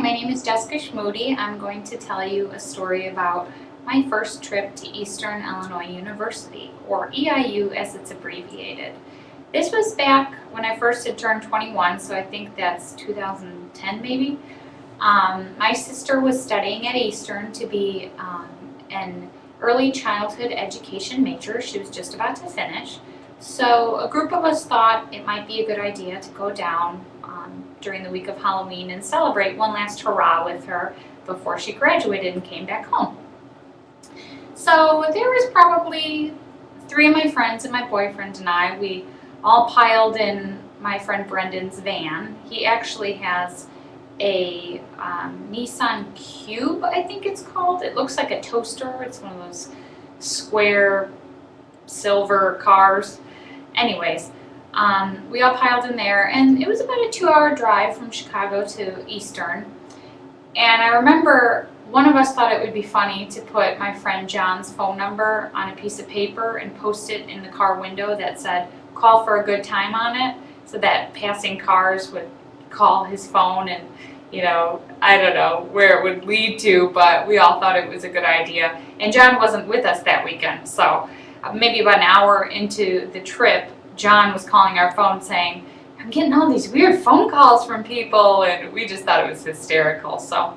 my name is Jessica Schmoody. I'm going to tell you a story about my first trip to Eastern Illinois University, or EIU as it's abbreviated. This was back when I first had turned 21, so I think that's 2010 maybe. My sister was studying at Eastern to be an early childhood education major. She was just about to finish. So a group of us thought it might be a good idea to go down during the week of Halloween and celebrate one last hurrah with her before she graduated and came back home. So there was probably 3 of my friends and my boyfriend and I. We all piled in my friend Brendan's van. He actually has a Nissan Cube, I think it's called. It looks like a toaster. It's one of those square silver cars. Anyways, we all piled in there, and it was about a 2-hour drive from Chicago to Eastern. And I remember one of us thought it would be funny to put my friend John's phone number on a piece of paper and post it in the car window that said, "Call for a good time" on it, so that passing cars would call his phone, and I don't know where it would lead to, but we all thought it was a good idea. And John wasn't with us that weekend, so maybe about an hour into the trip, John was calling our phone saying, "I'm getting all these weird phone calls from people," and we just thought it was hysterical. So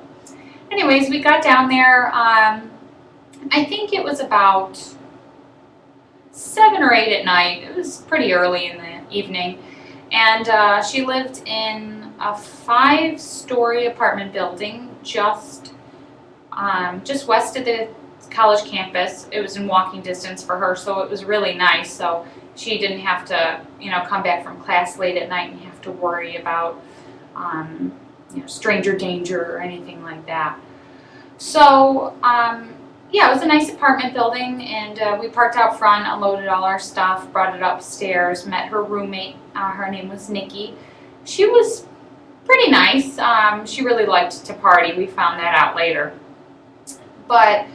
anyways, we got down there. I think it was about 7 or 8 at night. It was pretty early in the evening, and she lived in a 5-story apartment building just west of the college campus. It was in walking distance for her, so it was really nice. So she didn't have to, come back from class late at night and have to worry about, stranger danger or anything like that. So, yeah, it was a nice apartment building, and we parked out front, unloaded all our stuff, brought it upstairs, met her roommate. Her name was Nikki. She was pretty nice. She really liked to party. We found that out later. But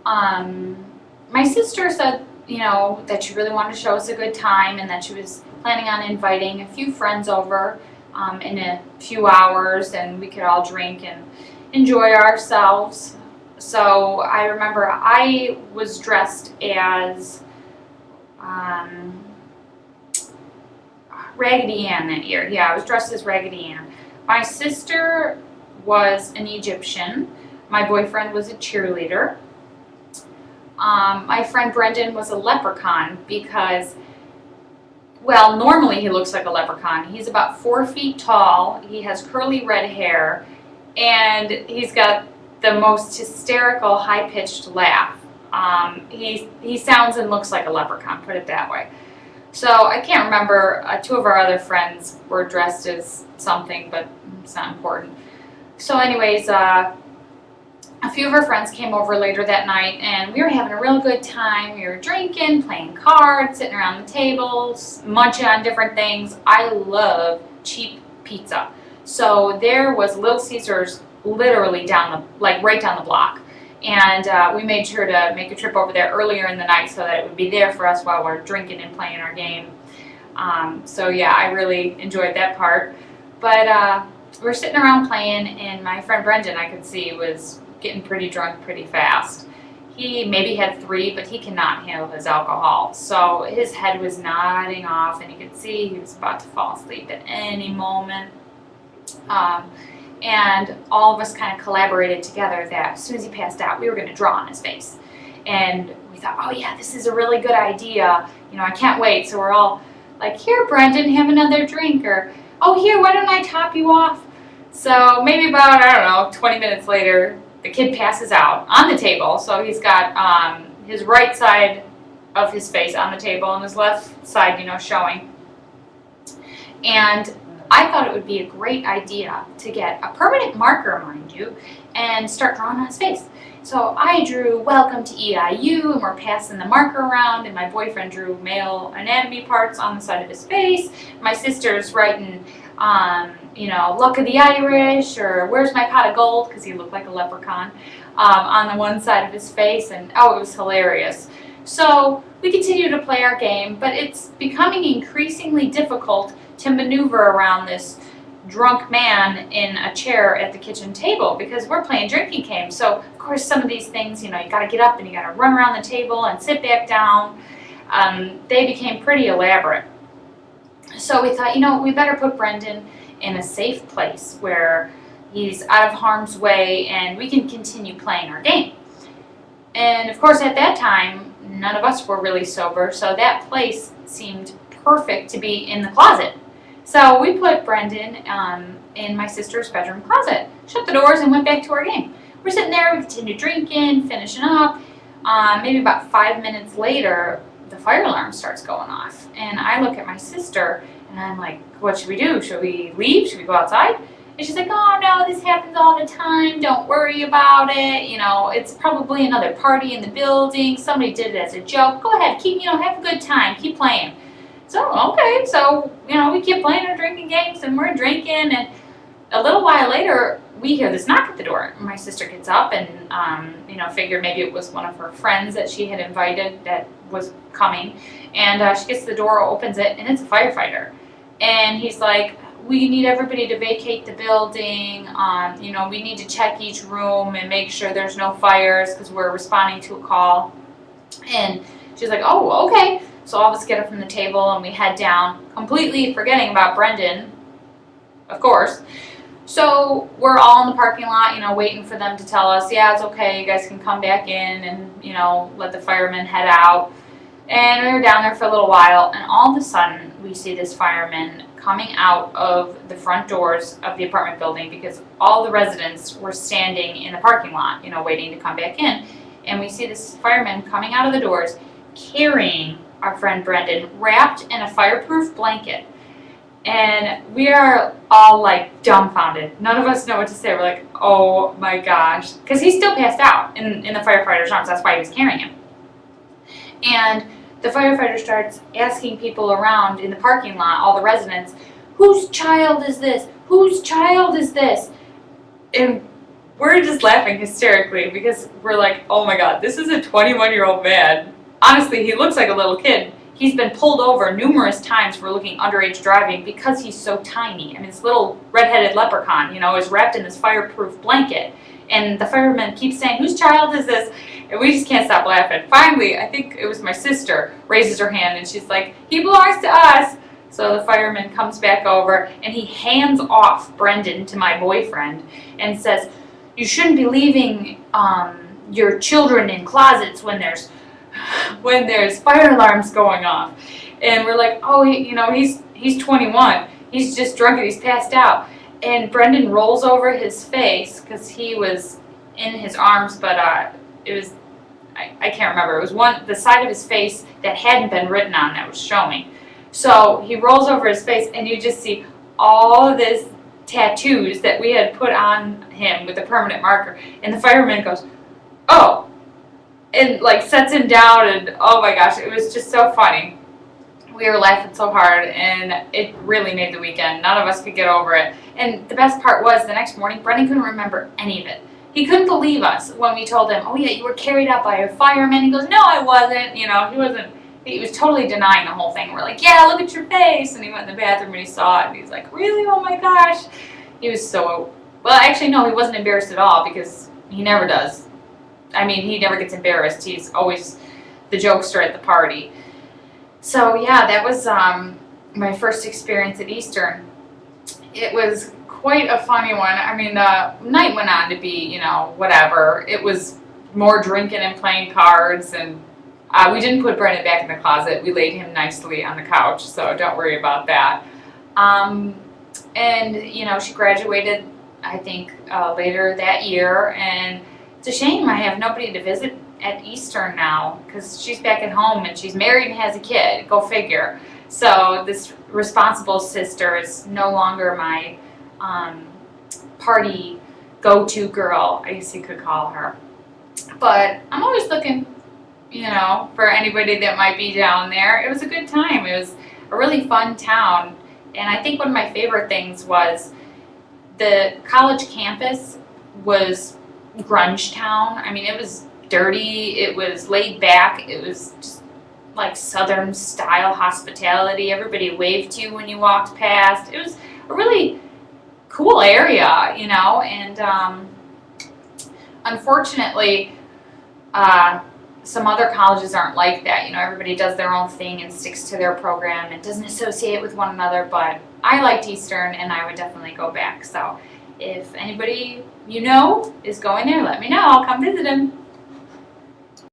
my sister said, that she really wanted to show us a good time, and that she was planning on inviting a few friends over in a few hours, and we could all drink and enjoy ourselves. So I remember I was dressed as Raggedy Ann that year. Yeah, I was dressed as Raggedy Ann. My sister was an Egyptian. My boyfriend was a cheerleader. My friend Brendan was a leprechaun because, well, normally he looks like a leprechaun. He's about 4 feet tall. He has curly red hair, and he's got the most hysterical, high-pitched laugh. He sounds and looks like a leprechaun, put it that way. So I can't remember. 2 of our other friends were dressed as something, but it's not important. So anyways, a few of our friends came over later that night, and we were having a real good time. We were drinking, playing cards, sitting around the tables, munching on different things. I love cheap pizza. So there was Little Caesars literally right down the block. And we made sure to make a trip over there earlier in the night so that it would be there for us while we're drinking and playing our game. So yeah, I really enjoyed that part. But we were sitting around playing, and my friend Brendan, I could see, was getting pretty drunk pretty fast. He maybe had 3, but he cannot handle his alcohol. So his head was nodding off, and you could see he was about to fall asleep at any moment. And all of us kind of collaborated together that as soon as he passed out, we were going to draw on his face. And we thought, oh yeah, this is a really good idea. I can't wait. So we're all like, "Here, Brendan, have another drink," or, "Oh, here, why don't I top you off?" So maybe about, 20 minutes later, the kid passes out on the table. So he's got his right side of his face on the table and his left side, showing. And I thought it would be a great idea to get a permanent marker, mind you, and start drawing on his face. So I drew "Welcome to EIU," and we're passing the marker around, and my boyfriend drew male anatomy parts on the side of his face. My sister's writing, "Luck of the Irish," or "Where's my pot of gold," because he looked like a leprechaun, on the one side of his face, and it was hilarious. So we continue to play our game, but it's becoming increasingly difficult to maneuver around this drunk man in a chair at the kitchen table because we're playing drinking games. So of course some of these things, you got to get up and you got to run around the table and sit back down. They became pretty elaborate. So we thought, we better put Brendan in a safe place where he's out of harm's way and we can continue playing our game. And of course at that time, none of us were really sober, so that place seemed perfect to be in the closet. So we put Brendan in my sister's bedroom closet, shut the doors, and went back to our game. We're sitting there, we continued drinking, finishing up. Maybe about 5 minutes later, the fire alarm starts going off. And I look at my sister, and I'm like, what should we do? Should we leave? Should we go outside? And she's like, oh no, this happens all the time. Don't worry about it. It's probably another party in the building. Somebody did it as a joke. Go ahead, have a good time. Keep playing. So, okay, so, we keep playing our drinking games and we're drinking, and a little while later, we hear this knock at the door. My sister gets up and, figured maybe it was one of her friends that she had invited that was coming, and she gets to the door, opens it, and it's a firefighter. And he's like, we need everybody to vacate the building, we need to check each room and make sure there's no fires because we're responding to a call. And she's like, oh, okay. So all of us get up from the table and we head down, completely forgetting about Brendan, of course. So we're all in the parking lot, waiting for them to tell us, yeah, it's okay, you guys can come back in and, let the firemen head out. And we were down there for a little while, and all of a sudden we see this fireman coming out of the front doors of the apartment building because all the residents were standing in the parking lot, waiting to come back in. And we see this fireman coming out of the doors carrying our friend Brendan, wrapped in a fireproof blanket. And we are all like dumbfounded. None of us know what to say. We're like, oh my gosh. Because he's still passed out in the firefighter's arms. That's why he was carrying him. And the firefighter starts asking people around in the parking lot, all the residents, whose child is this? Whose child is this? And we're just laughing hysterically because we're like, oh my God, this is a 21-year-old man. Honestly, he looks like a little kid. He's been pulled over numerous times for looking underage driving because he's so tiny. I mean, this little redheaded leprechaun, is wrapped in this fireproof blanket. And the fireman keeps saying, whose child is this? And we just can't stop laughing. Finally, I think it was my sister, raises her hand and she's like, he belongs to us. So the fireman comes back over and he hands off Brendan to my boyfriend and says, you shouldn't be leaving your children in closets when there's fire alarms going off. And we're like, oh, he's 21. He's just drunk and he's passed out. And Brendan rolls over his face because he was in his arms, but it was, I can't remember. It was the side of his face that hadn't been written on that was showing. So he rolls over his face and you just see all of this tattoos that we had put on him with a permanent marker. And the fireman goes, oh, and like sets him down, and oh my gosh, it was just so funny. We were laughing so hard and it really made the weekend. None of us could get over it. And the best part was the next morning, Brendan couldn't remember any of it. He couldn't believe us when we told him, oh yeah, you were carried out by a fireman. He goes, no, I wasn't. He was totally denying the whole thing. We're like, yeah, look at your face. And he went in the bathroom and he saw it and he's like, really? Oh my gosh. He was well, actually, no, he wasn't embarrassed at all because he never does. I mean, he never gets embarrassed. He's always the jokester at the party. So yeah, that was my first experience at Eastern. It was quite a funny one. I mean, the night went on to be, whatever. It was more drinking and playing cards, and we didn't put Brendan back in the closet. We laid him nicely on the couch, so don't worry about that. And, she graduated, I think, later that year, and it's a shame I have nobody to visit at Eastern now because she's back at home and she's married and has a kid. Go figure. So this responsible sister is no longer my party go-to girl, I guess you could call her. But I'm always looking, for anybody that might be down there. It was a good time. It was a really fun town. And I think one of my favorite things was the college campus was grunge town. I mean, it was dirty, it was laid back, it was just like Southern style hospitality. Everybody waved to you when you walked past. It was a really cool area, you know, and unfortunately, some other colleges aren't like that. You know, everybody does their own thing and sticks to their program and doesn't associate with one another, but I liked Eastern and I would definitely go back. So if anybody you know is going there, let me know. I'll come visit them.